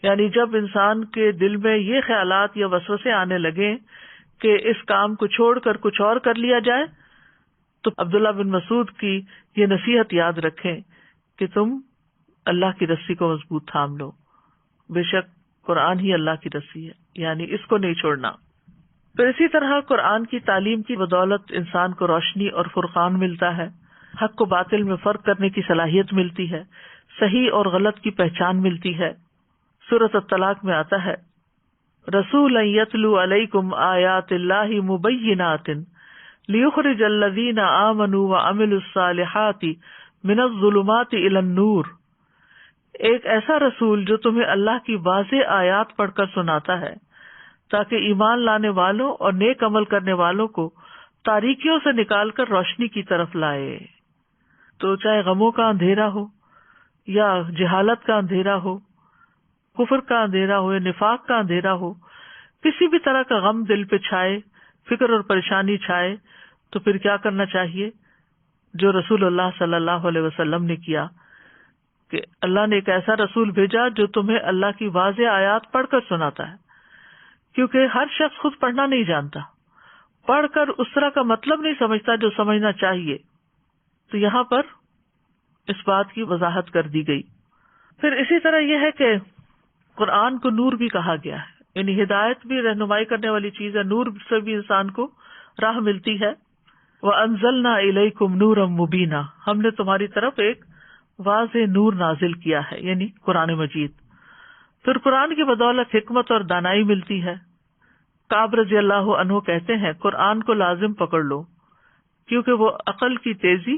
یعنی جب انسان کے دل میں یہ خیالات یا وسوسے آنے لگیں کہ اس کام کو چھوڑ کر کچھ اور کر لیا جائے، تو عبداللہ بن مسعود کی یہ نصیحت یاد رکھیں کہ تم اللہ کی رسی کو مضبوط تھام لو، بے شک قرآن ہی اللہ کی رسی ہے، یعنی اس کو نہیں چھوڑنا۔ پھر اسی طرح قرآن کی تعلیم کی بدولت انسان کو روشنی اور فرقان ملتا ہے، حق کو باطل میں فرق کرنے کی صلاحیت ملتی ہے، صحیح اور غلط کی پہچان ملتی ہے۔ سورۃ الطلاق میں آتا ہے رسولا یتلو علیکم آیات اللہ مبینات لیخرج الذین آمنوا وعملوا الصالحات من الظلمات الی النور، ایک ایسا رسول جو تمہیں اللہ کی واضح آیات پڑھ کر سناتا ہے تاکہ ایمان لانے والوں اور نیک عمل کرنے والوں کو تاریکیوں سے نکال کر روشنی کی طرف لائے۔ تو چاہے غموں کا اندھیرا ہو یا جہالت کا اندھیرا ہو، کفر کا اندھیرا ہو یا نفاق کا اندھیرا ہو، کسی بھی طرح کا غم دل پہ چھائے، فکر اور پریشانی چھائے، تو پھر کیا کرنا چاہیے؟ جو رسول اللہ صلی اللہ علیہ وسلم نے کیا کہ اللہ نے ایک ایسا رسول بھیجا جو تمہیں اللہ کی واضح آیات پڑھ کر سناتا ہے، کیونکہ ہر شخص خود پڑھنا نہیں جانتا، پڑھ کر اس طرح کا مطلب نہیں سمجھتا جو سمجھنا چاہیے، تو یہاں پر اس بات کی وضاحت کر دی گئی۔ پھر اسی طرح یہ ہے کہ قرآن کو نور بھی کہا گیا ہے، یعنی ہدایت بھی رہنمائی کرنے والی چیز ہے، نور سے بھی انسان کو راہ ملتی ہے۔ وَأَنزَلْنَا إِلَيْكُمْ نُورًا مُبِينًا، ہم نے تمہاری طرف ایک واضح نور نازل کیا ہے، یعنی قرآن مجید۔ پھر قرآن کی بدولت حکمت اور دانائی ملتی ہے۔ کعب رضی اللہ عنہ کہتے ہیں قرآن کو لازم پکڑ لو، کیونکہ وہ عقل کی تیزی،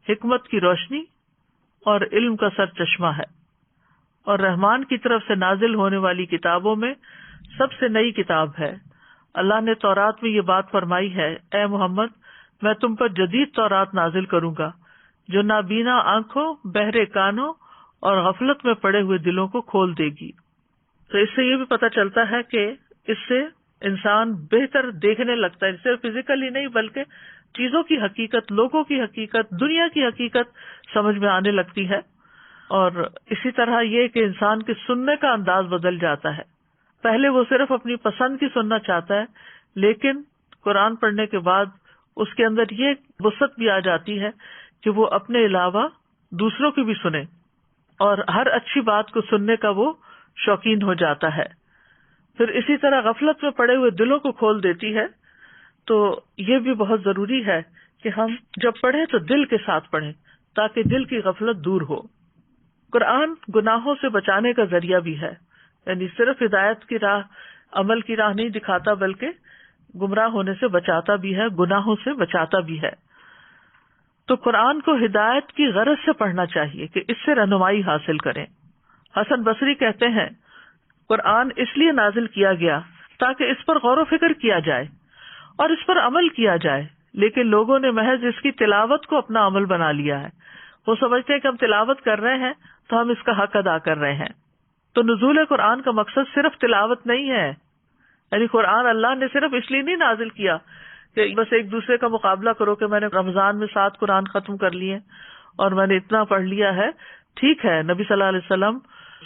حکمت کی روشنی اور علم کا سر چشمہ ہے، اور رحمان کی طرف سے نازل ہونے والی کتابوں میں سب سے نئی کتاب ہے۔ اللہ نے تورات میں یہ بات فرمائی ہے، اے محمد میں تم پر جدید تورات نازل کروں گا جو نابینا آنکھوں، بہرے کانوں اور غفلت میں پڑے ہوئے دلوں کو کھول دے گی۔ تو اس سے یہ بھی پتہ چلتا ہے کہ اس سے انسان بہتر دیکھنے لگتا ہے، صرف فزیکلی نہیں بلکہ چیزوں کی حقیقت، لوگوں کی حقیقت، دنیا کی حقیقت سمجھ میں آنے لگتی ہے۔ اور اسی طرح یہ کہ انسان کے سننے کا انداز بدل جاتا ہے۔ پہلے وہ صرف اپنی پسند کی سننا چاہتا ہے، لیکن قرآن پڑھنے کے بعد اس کے اندر یہ وسعت بھی آ جاتی ہے کہ وہ اپنے علاوہ دوسروں کی بھی سنے، اور ہر اچھی بات کو سننے کا وہ شوقین ہو جاتا ہے۔ پھر اسی طرح غفلت میں پڑے ہوئے دلوں کو کھول دیتی ہے۔ تو یہ بھی بہت ضروری ہے کہ ہم جب پڑھیں تو دل کے ساتھ پڑھیں تاکہ دل کی غفلت دور ہو۔ قرآن گناہوں سے بچانے کا ذریعہ بھی ہے، یعنی صرف ہدایت کی راہ، عمل کی راہ نہیں دکھاتا بلکہ گمراہ ہونے سے بچاتا بھی ہے، گناہوں سے بچاتا بھی ہے۔ تو قرآن کو ہدایت کی غرض سے پڑھنا چاہیے کہ اس سے رہنمائی حاصل کریں۔ حسن بصری کہتے ہیں قرآن اس لیے نازل کیا گیا تاکہ اس پر غور و فکر کیا جائے اور اس پر عمل کیا جائے، لیکن لوگوں نے محض اس کی تلاوت کو اپنا عمل بنا لیا ہے۔ وہ سمجھتے ہیں کہ ہم تلاوت کر رہے ہیں تو ہم اس کا حق ادا کر رہے ہیں۔ تو نزول قرآن کا مقصد صرف تلاوت نہیں ہے، یعنی قرآن اللہ نے صرف اس لیے نہیں نازل کیا کہ بس ایک دوسرے کا مقابلہ کرو کہ میں نے رمضان میں 7 قرآن ختم کر لیے اور میں نے اتنا پڑھ لیا ہے۔ ٹھیک ہے، نبی صلی اللہ علیہ وسلم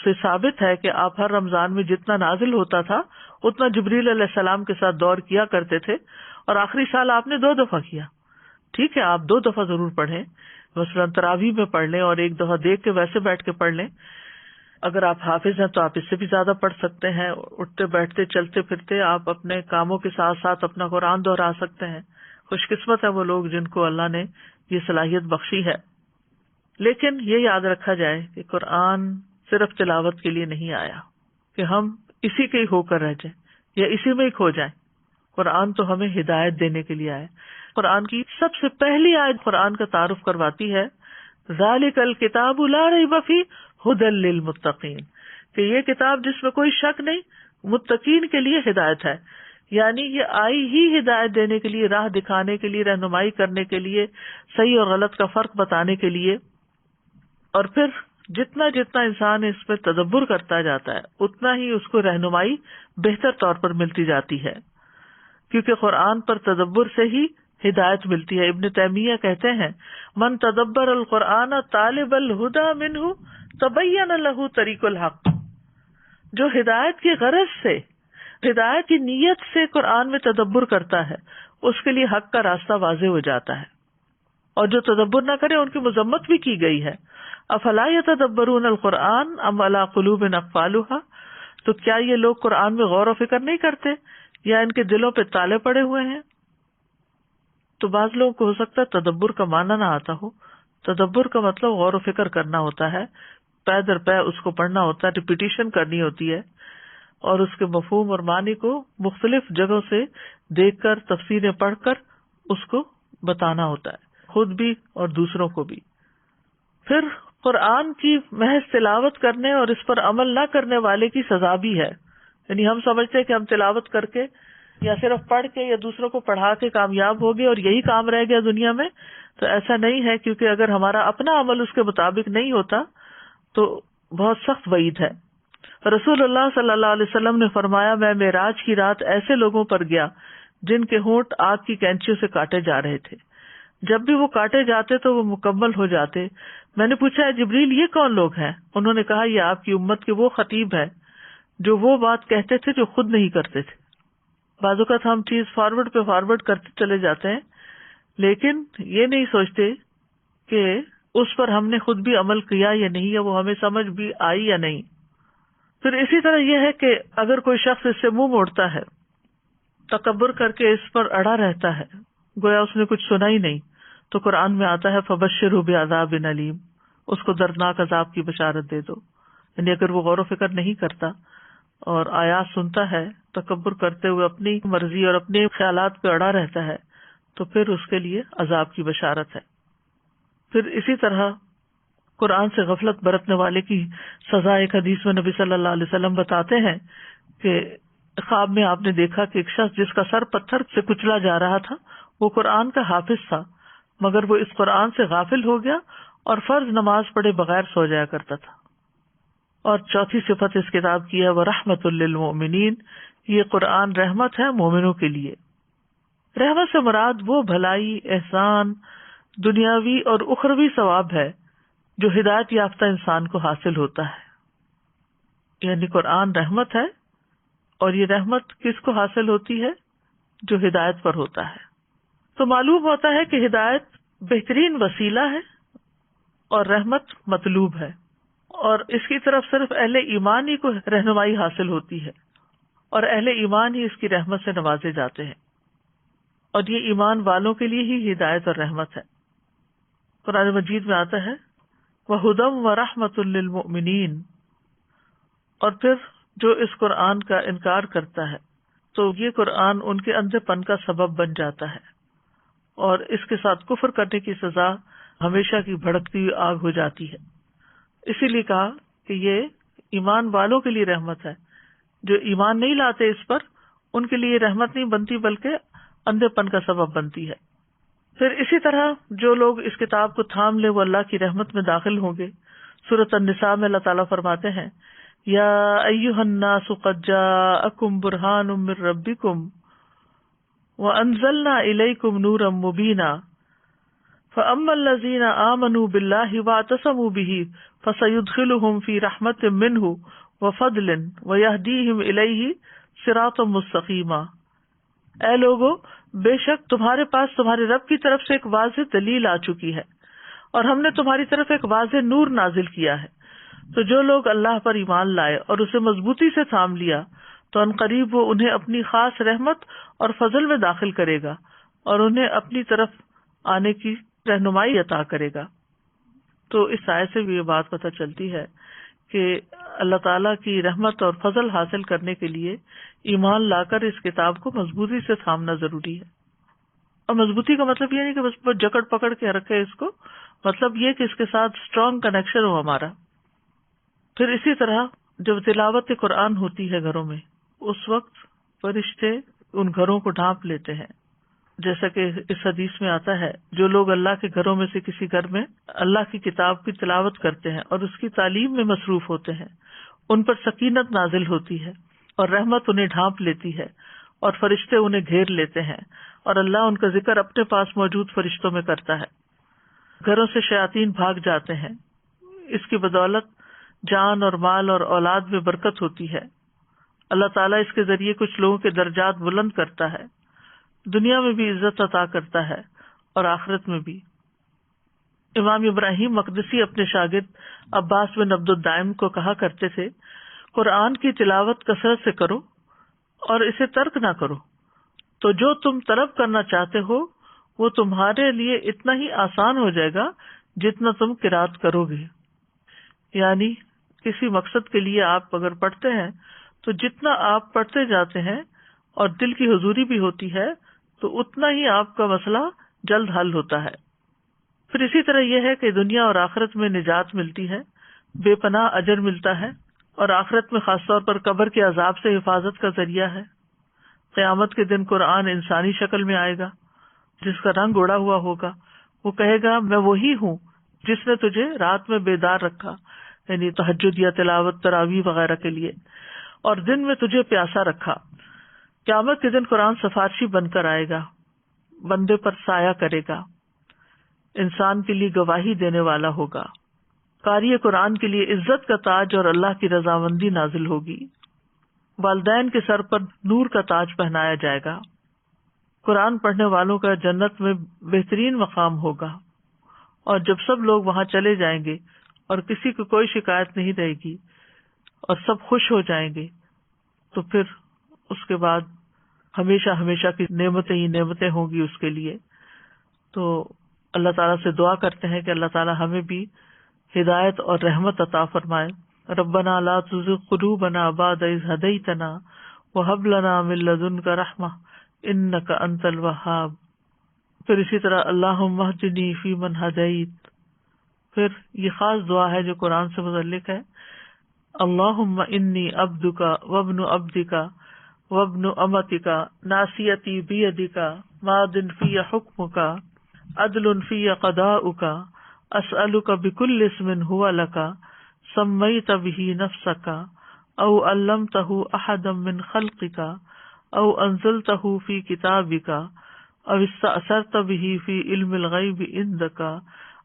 سے ثابت ہے کہ آپ ہر رمضان میں جتنا نازل ہوتا تھا اتنا جبریل علیہ السلام کے ساتھ دور کیا کرتے تھے، اور آخری سال آپ نے 2 دفعہ کیا۔ ٹھیک ہے، آپ 2 دفعہ ضرور پڑھیں، مثلاً تراویح میں پڑھ لیں اور 1 دفعہ دیکھ کے ویسے بیٹھ کے پڑھ لیں۔ اگر آپ حافظ ہیں تو آپ اس سے بھی زیادہ پڑھ سکتے ہیں، اٹھتے بیٹھتے چلتے پھرتے آپ اپنے کاموں کے ساتھ ساتھ اپنا قرآن دہرا سکتے ہیں۔ خوش قسمت ہے وہ لوگ جن کو اللہ نے یہ صلاحیت بخشی ہے۔ لیکن یہ یاد رکھا جائے کہ قرآن صرف تلاوت کے لیے نہیں آیا کہ ہم اسی کے ہی ہو کر رہ جائیں یا اسی میں ہی کھو جائیں۔ قرآن تو ہمیں ہدایت دینے کے لیے آیا۔ قرآن کی سب سے پہلی آیت قرآن کا تعارف کرواتی ہے، ذالک الکتاب لا ریب فیہ ھدی للمتقین، کہ یہ کتاب جس میں کوئی شک نہیں، متقین کے لیے ہدایت ہے۔ یعنی یہ آئی ہی ہدایت دینے کے لیے، راہ دکھانے کے لیے، رہنمائی کرنے کے لیے، صحیح اور غلط کا فرق بتانے کے لیے۔ اور پھر جتنا جتنا انسان اس میں تدبر کرتا جاتا ہے اتنا ہی اس کو رہنمائی بہتر طور پر ملتی جاتی ہے، کیونکہ قرآن پر تدبر سے ہی ہدایت ملتی ہے۔ ابن تیمیہ کہتے ہیں من تدبر القرآن طالب الہدی منہ تبین لہ طریق الحق، جو ہدایت کی غرض سے، ہدایت کی نیت سے قرآن میں تدبر کرتا ہے اس کے لیے حق کا راستہ واضح ہو جاتا ہے، اور جو تدبر نہ کرے ان کی مذمت بھی کی گئی ہے۔ افلا یتدبرون القرآن ام علی قلوب اقفالها، تو کیا یہ لوگ قرآن میں غور و فکر نہیں کرتے یا ان کے دلوں پہ تالے پڑے ہوئے ہیں؟ تو بعض لوگوں کو ہو سکتا ہے تدبر کا معنی نہ آتا ہو۔ تدبر کا مطلب غور و فکر کرنا ہوتا ہے، پے در پے اس کو پڑھنا ہوتا ہے، ریپیٹیشن کرنی ہوتی ہے، اور اس کے مفہوم اور معنی کو مختلف جگہوں سے دیکھ کر، تفسیریں پڑھ کر اس کو بتانا ہوتا ہے، خود بھی اور دوسروں کو بھی۔ پھر قرآن کی محض تلاوت کرنے اور اس پر عمل نہ کرنے والے کی سزا بھی ہے۔ یعنی ہم سمجھتے ہیں کہ ہم تلاوت کر کے یا صرف پڑھ کے یا دوسروں کو پڑھا کے کامیاب ہو گئے اور یہی کام رہ گیا دنیا میں، تو ایسا نہیں ہے، کیونکہ اگر ہمارا اپنا عمل اس کے مطابق نہیں ہوتا تو بہت سخت وعید ہے۔ رسول اللہ صلی اللہ علیہ وسلم نے فرمایا، میں معراج کی رات ایسے لوگوں پر گیا جن کے ہونٹ آگ کی کینچیوں سے کاٹے جا رہے تھے، جب بھی وہ کاٹے جاتے تو وہ مکمل ہو جاتے۔ میں نے پوچھا، جبریل یہ کون لوگ ہیں؟ انہوں نے کہا، یہ آپ کی امت کے وہ خطیب ہیں جو وہ بات کہتے تھے جو خود نہیں کرتے تھے۔ بعض اوقات ہم چیز فارورڈ پہ فارورڈ کرتے چلے جاتے ہیں، لیکن یہ نہیں سوچتے کہ اس پر ہم نے خود بھی عمل کیا یا نہیں، یا وہ ہمیں سمجھ بھی آئی یا نہیں۔ پھر اسی طرح یہ ہے کہ اگر کوئی شخص اس سے منہ موڑتا ہے، تکبر کر کے اس پر اڑا رہتا ہے، گویا اس نے کچھ سنا ہی نہیں، تو قرآن میں آتا ہے فبشرہ بعذاب علیم، اس کو دردناک عذاب کی بشارت دے دو۔ یعنی اگر وہ غور و فکر نہیں کرتا اور آیات سنتا ہے، تکبر کرتے ہوئے اپنی مرضی اور اپنے خیالات پہ اڑا رہتا ہے، تو پھر اس کے لیے عذاب کی بشارت ہے۔ پھر اسی طرح قرآن سے غفلت برتنے والے کی سزا ایک حدیث میں نبی صلی اللہ علیہ وسلم بتاتے ہیں کہ خواب میں آپ نے دیکھا کہ ایک شخص جس کا سر پتھر سے کچلا جا رہا تھا وہ قرآن کا حافظ تھا، مگر وہ اس قرآن سے غافل ہو گیا اور فرض نماز پڑھے بغیر سو جایا کرتا تھا۔ اور چوتھی صفت اس کتاب کی ہے وَرَحْمَةٌ لِّلْمُؤْمِنِينَ، یہ قرآن رحمت ہے مومنوں کے لیے۔ رحمت سے مراد وہ بھلائی، احسان، دنیاوی اور اخروی ثواب ہے جو ہدایت یافتہ انسان کو حاصل ہوتا ہے۔ یعنی قرآن رحمت ہے، اور یہ رحمت کس کو حاصل ہوتی ہے؟ جو ہدایت پر ہوتا ہے۔ تو معلوم ہوتا ہے کہ ہدایت بہترین وسیلہ ہے اور رحمت مطلوب ہے، اور اس کی طرف صرف اہل ایمان ہی کو رہنمائی حاصل ہوتی ہے، اور اہل ایمان ہی اس کی رحمت سے نوازے جاتے ہیں، اور یہ ایمان والوں کے لیے ہی ہدایت اور رحمت ہے۔ قرآن مجید میں آتا ہے وَهُدًى وَرَحْمَةٌ لِّلْمُؤْمِنِينَ، اور پھر جو اس قرآن کا انکار کرتا ہے تو یہ قرآن ان کے اندھے پن کا سبب بن جاتا ہے، اور اس کے ساتھ کفر کرنے کی سزا ہمیشہ کی بھڑکتی ہوئی آگ ہو جاتی ہے۔ اسی لیے کہا کہ یہ ایمان والوں کے لیے رحمت ہے، جو ایمان نہیں لاتے اس پر ان کے لیے رحمت نہیں بنتی بلکہ اندھے پن کا سبب بنتی ہے۔ پھر اسی طرح جو لوگ اس کتاب کو تھام لے وہ اللہ کی رحمت میں داخل ہوں گے۔ سورۃ النساء میں اللہ تعالیٰ فرماتے ہیں یا ایھا الناس قد جاءکم برہان من ربکم وانزلنا الیکم نورا مبینا فاما الذین آمنوا باللہ واعتصموا بہ فسیدخلہم فی رحمت منہ وفضل ویہدیہم الیہ صراطا مستقیما۔ اے لوگو، بے شک تمہارے پاس تمہارے رب کی طرف سے ایک واضح دلیل آ چکی ہے، اور ہم نے تمہاری طرف ایک واضح نور نازل کیا ہے۔ تو جو لوگ اللہ پر ایمان لائے اور اسے مضبوطی سے تھام لیا تو عنقریب وہ انہیں اپنی خاص رحمت اور فضل میں داخل کرے گا، اور انہیں اپنی طرف آنے کی رہنمائی عطا کرے گا۔ تو اس آیت سے بھی یہ بات پتہ چلتی ہے کہ اللہ تعالیٰ کی رحمت اور فضل حاصل کرنے کے لیے ایمان لا کر اس کتاب کو مضبوطی سے تھامنا ضروری ہے۔ اور مضبوطی کا مطلب یہ نہیں کہ بس جکڑ پکڑ کے رکھے اس کو، مطلب یہ کہ اس کے ساتھ اسٹرانگ کنیکشن ہو ہمارا۔ پھر اسی طرح جب تلاوت قرآن ہوتی ہے گھروں میں، اس وقت فرشتے ان گھروں کو ڈھانپ لیتے ہیں، جیسا کہ اس حدیث میں آتا ہے جو لوگ اللہ کے گھروں میں سے کسی گھر میں اللہ کی کتاب کی تلاوت کرتے ہیں اور اس کی تعلیم میں مصروف ہوتے ہیں، ان پر سکینت نازل ہوتی ہے اور رحمت انہیں ڈھانپ لیتی ہے، اور فرشتے انہیں گھیر لیتے ہیں، اور اللہ ان کا ذکر اپنے پاس موجود فرشتوں میں کرتا ہے۔ گھروں سے شیاطین بھاگ جاتے ہیں، اس کی بدولت جان اور مال اور اولاد میں برکت ہوتی ہے۔ اللہ تعالیٰ اس کے ذریعے کچھ لوگوں کے درجات بلند کرتا ہے، دنیا میں بھی عزت عطا کرتا ہے اور آخرت میں بھی۔ امام ابراہیم مقدسی اپنے شاگرد عباس بن عبد الدائم کو کہا کرتے تھے قرآن کی تلاوت کثرت سے کرو اور اسے ترک نہ کرو، تو جو تم طلب کرنا چاہتے ہو وہ تمہارے لیے اتنا ہی آسان ہو جائے گا جتنا تم قرات کرو گے۔ یعنی کسی مقصد کے لیے آپ اگر پڑھتے ہیں تو جتنا آپ پڑھتے جاتے ہیں اور دل کی حضوری بھی ہوتی ہے تو اتنا ہی آپ کا مسئلہ جلد حل ہوتا ہے۔ پھر اسی طرح یہ ہے کہ دنیا اور آخرت میں نجات ملتی ہے، بے پناہ اجر ملتا ہے، اور آخرت میں خاص طور پر قبر کے عذاب سے حفاظت کا ذریعہ ہے۔ قیامت کے دن قرآن انسانی شکل میں آئے گا جس کا رنگ اڑا ہوا ہوگا، وہ کہے گا میں وہی ہوں جس نے تجھے رات میں بیدار رکھا، یعنی تہجد یا تلاوت تراویح وغیرہ کے لیے، اور دن میں تجھے پیاسا رکھا۔ قیامت کے دن قرآن سفارشی بن کر آئے گا، بندے پر سایہ کرے گا، انسان کے لیے گواہی دینے والا ہوگا۔ قاری قرآن کے لیے عزت کا تاج اور اللہ کی رضامندی نازل ہوگی۔ والدین کے سر پر نور کا تاج پہنایا جائے گا۔ قرآن پڑھنے والوں کا جنت میں بہترین مقام ہوگا، اور جب سب لوگ وہاں چلے جائیں گے اور کسی کو کوئی شکایت نہیں رہے گی اور سب خوش ہو جائیں گے، تو پھر اس کے بعد ہمیشہ ہمیشہ کی نعمتیں ہی نعمتیں ہوں گی اس کے لیے۔ تو اللہ تعالیٰ سے دعا کرتے ہیں کہ اللہ تعالیٰ ہمیں بھی ہدایت اور رحمت عطا فرمائے۔ ربنا لا تزغ قلوبنا بعد اذ ہدیتنا وہب لنا من لدنک رحمہ انک انت الوہاب۔ پھر اسی طرح اللہم اہدنی فیمن ہدیت پھر یہ خاص دعا ہے جو قرآن سے متعلق ہے، اللہم انی عبدک وابن عبدک وابن امتک ناصیتی بیدک ماض فی حکمک عدل فی قضاؤک اسألک بکل اسم هو لک سمیت به نفسک او علمتہ احدا من خلقک او انزلتہ فی کتابک او استأثرت به فی علم الغیب عندک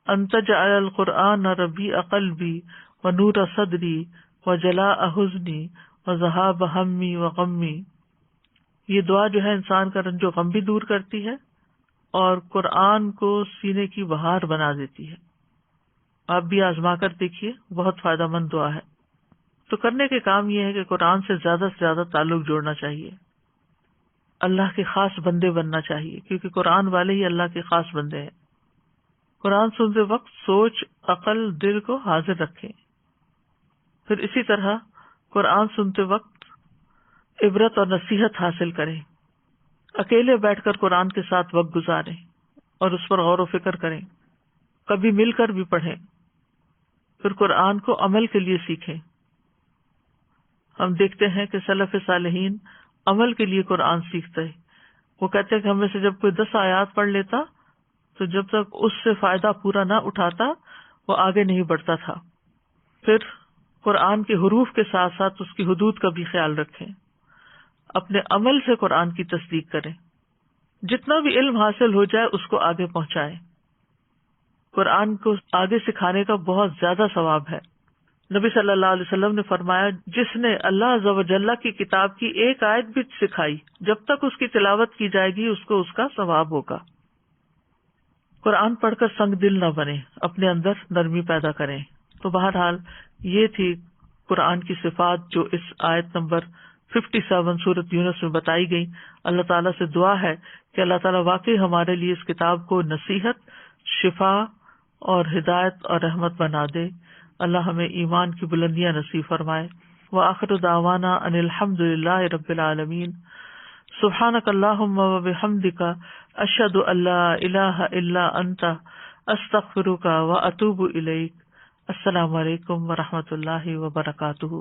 ان تجعل القرآن ربیع قلبی ونور صدری وجلاء حزنی وذہاب ہمی وغمی۔ یہ دعا جو ہے انسان کا رنج و غم بھی دور کرتی ہے اور قرآن کو سینے کی بہار بنا دیتی ہے۔ آپ بھی آزما کر دیکھیے، بہت فائدہ مند دعا ہے۔ تو کرنے کے کام یہ ہے کہ قرآن سے زیادہ تعلق جوڑنا چاہیے، اللہ کے خاص بندے بننا چاہیے، کیونکہ قرآن والے ہی اللہ کے خاص بندے ہیں۔ قرآن سنتے وقت سوچ، عقل، دل کو حاضر رکھیں۔ پھر اسی طرح قرآن سنتے وقت عبرت اور نصیحت حاصل کریں، اکیلے بیٹھ کر قرآن کے ساتھ وقت گزاریں اور اس پر غور و فکر کریں، کبھی مل کر بھی پڑھیں۔ پھر قرآن کو عمل کے لیے سیکھیں۔ ہم دیکھتے ہیں کہ سلف صالحین عمل کے لیے قرآن سیکھتے ہیں۔ وہ کہتے ہیں کہ ہمیں سے جب کوئی 10 آیات پڑھ لیتا تو جب تک اس سے فائدہ پورا نہ اٹھاتا وہ آگے نہیں بڑھتا تھا۔ پھر قرآن کے حروف کے ساتھ ساتھ اس کی حدود کا بھی خیال رکھیں، اپنے عمل سے قرآن کی تصدیق کریں، جتنا بھی علم حاصل ہو جائے اس کو آگے پہنچائیں۔ قرآن کو آگے سکھانے کا بہت زیادہ ثواب ہے۔ نبی صلی اللہ علیہ وسلم نے فرمایا، جس نے اللہ عز و جل کی کتاب کی ایک آیت بھی سکھائی، جب تک اس کی تلاوت کی جائے گی اس کو اس کا ثواب ہوگا۔ قرآن پڑھ کر سنگ دل نہ بنے، اپنے اندر نرمی پیدا کریں۔ تو بہرحال یہ تھی قرآن کی صفات جو اس آیت نمبر 57 سورۃ یونس میں بتائی گئی۔ اللہ تعالیٰ سے دعا ہے کہ اللہ تعالیٰ واقعی ہمارے لیے اس کتاب کو نصیحت، شفا اور ہدایت اور رحمت بنا دے۔ اللہ ہمیں ایمان کی بلندیاں نصیب فرمائے۔ وآخر دعوانا ان الحمد للہ رب العالمین۔ سبحانک اللہم وبحمدک اشہد ان لا الہ الا انت استغفرک واتوب الیک۔ السلام علیکم ورحمۃ اللہ وبرکاتہ۔